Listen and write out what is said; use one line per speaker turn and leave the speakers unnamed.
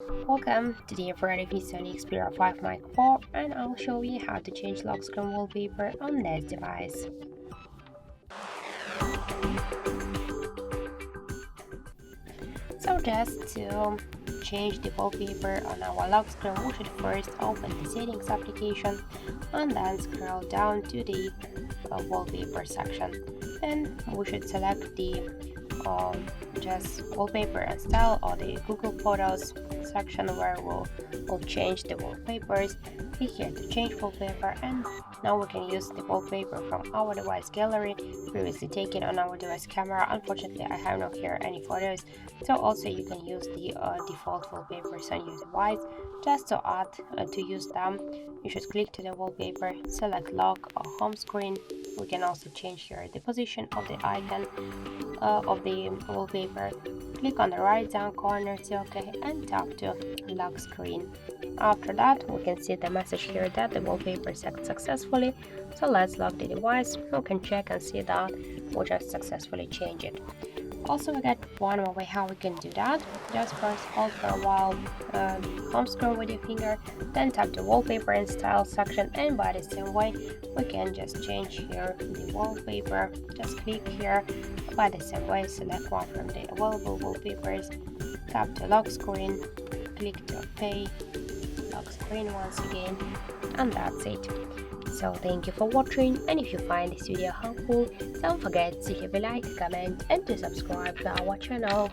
Welcome, today I've ready with Sony Xperia 5 Mic 4 and I'll show you how to change lock screen wallpaper on this device. So just to change the wallpaper on our lock screen, we should first open the settings application and then scroll down to the wallpaper section. Then we should select the just wallpaper and style or the Google Photos section where we'll change the wallpapers. Click here to change wallpaper, and now we can use the wallpaper from our device gallery previously taken on our device camera. Unfortunately, I have not here any photos, so also you can use the default wallpapers on your device. Just to add to use them, you should click to the wallpaper, select lock or home screen. We can also change here the position of the icon of the wallpaper. Click on the right down corner to OK and tap to lock screen. After that, we can see the message here that the wallpaper set successfully. So let's lock the device. We can check and see that we just successfully changed it. Also, we got one more way how we can do that. Just first hold for a while home screen with your finger, then tap the wallpaper and style section, and by the same way we can just change here the wallpaper. Just click here, by the same way select one from the available wallpapers, tap the lock screen, click to OK, lock screen once again, and that's it. So thank you for watching, and if you find this video helpful, don't forget to leave a like, comment and to subscribe to our channel.